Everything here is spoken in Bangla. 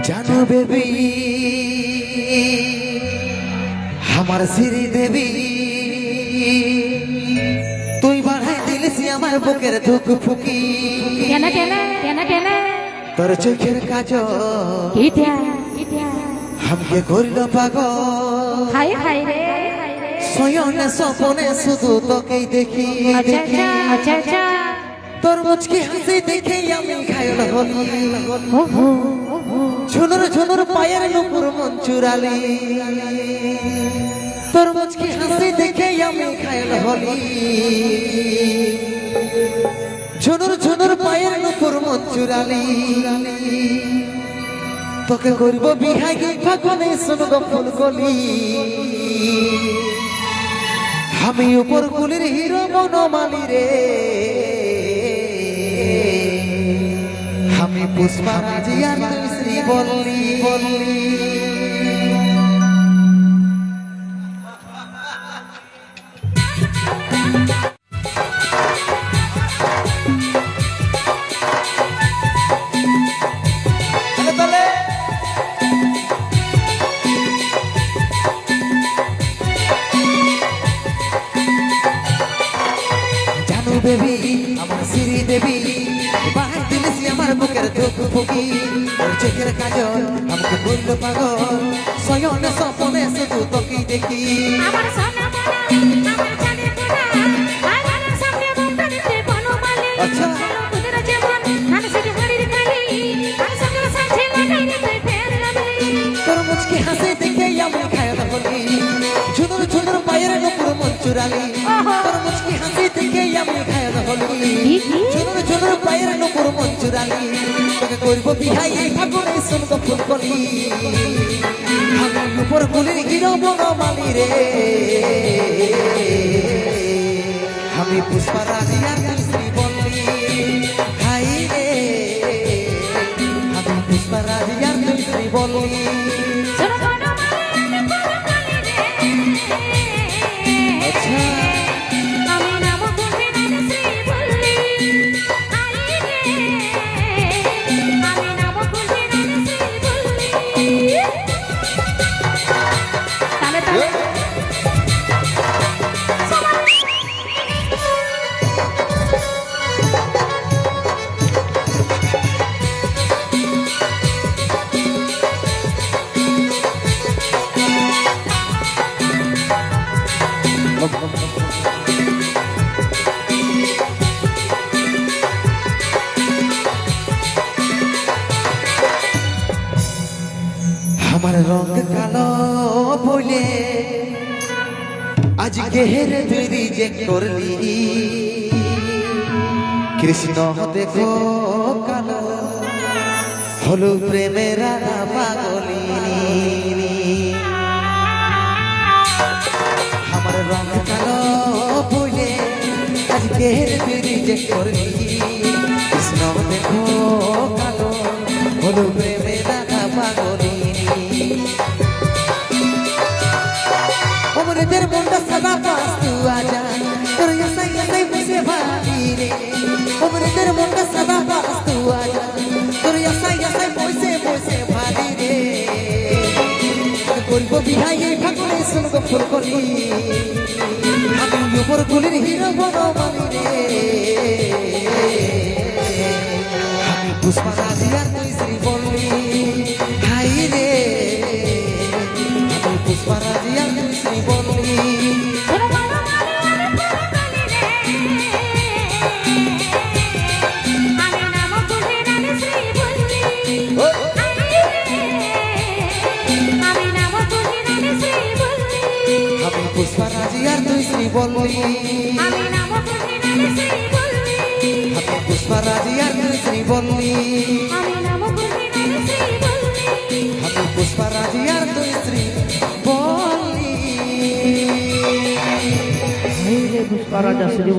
জানো বেবি আমার শ্রী দেবী তুই বাড়াই দিলিস আমার বুকের ধুক ফুকি কেন কেন কেন কেন তোর চোখের কাজল ইটা আমাকে করল পাগল হাই হাই রে শয়নে স্বপনে শুধু তোকেই দেখি দেখি আচ্ছা আচ্ছা তোর মুচকি হাসি দেখে আমি ঘায়ল হলি ওহো ঝুনুর ঝুনুর পায়ের নুপুর মন চুরালি তোর মুচকি হাসি দেখে আমি ঘায়ল হলি ঝুনুর ঝুনুর পায়ের নুপুর মন চুরালি তোকে করব বিহাই ফাগুনে শুনব ফুল কলি আমি উপর কুলির হিরো বনমালী রে আমি পুষ্পারাজি আর তুই শ্রী বললি বললি বেবি আমার শ্রী দেবী বাহাই দিলিস আমার বুকের ধুক ফুকি তোর চোখের কাজল আমাকে বলল পাগল শয়নে স্বপনে শুধু তোকেই দেখি আমার সোনা মোনা আমার জানে পোনা আয়নার সামনে মুখটা দিতে বনমালী আচ্ছা তোদের জীবন হাসির হাড়ির কালি আর সকল সাথে লাগাই দিতে ফের লাভলি তোর মুচকি হাসি দেখে আমি ঘায়ল হলি ঝুনুর ঝুনুর পায়ের নুপুর মন চুরালি তোর মুচকি হাসি দেখে আমি ঘায়ল হলি ঝুনুর ঝুনুর পায়ের নুপুর মন চুরালি তোকে করব বিহাই ফাগুনে শুনব ফুল কলি আমি উপর কুলির হিরো বনমালী রে আমি পুষ্পারাজি আর তুই শ্রী বললি হাই রে আমি পুষ্পারাজি আর তুই শ্রী বললি শোনো বনমালী আমি বনমালী রে আচ্ছা আমি নাম বলবি না শ্রী বললি আই রে আমি নাম বলবি না শ্রী বললি তালে তালে আমার রং কালো বলে আজকে হেরে তুই রিজেক্ট করলি কৃষ্ণ দেখো কালো হলো প্রেমের রাধা পাগলিনী আমার রং কালো বলে আজকে হেরে তুই রিজেক্ট করলি কৃষ্ণ দেখো কালো হলো প্রেমের রাধা পাগলিনী অমরেদের মনটা সদা পাস্তু আজা তোর এসাই এসাই বসে ভাবি রে অমরেদের মনটা সদা পাস্তু আজা তোর এসাই এসাই বসে বসে ভাবি রে করব বিহাই ফাগুনে শুনব ফুল কলি আমি উপর কুলির হিরো বনমালী রে আমি পুষ্পারাজি আর তুই শ্রী বললি হাই রে আমি পুষ্পারাজি আর তুই শ্রী বললি শোনো বনমালী আমি নাম বলবি না শ্রী বললি আমি নাম বলবি না শ্রী বললি আমি পুষ্পারাজি আর তুই শ্রী বললি আমি নাম বলবি না শ্রী বললি আমি পুষ্পারাজি আর তুই শ্রী বললি আমি নাম বলবি না শ্রী বললি আমি পুষ্পারাজি আর তুই শ্রী বললি পুষ্পারাজ শ্রী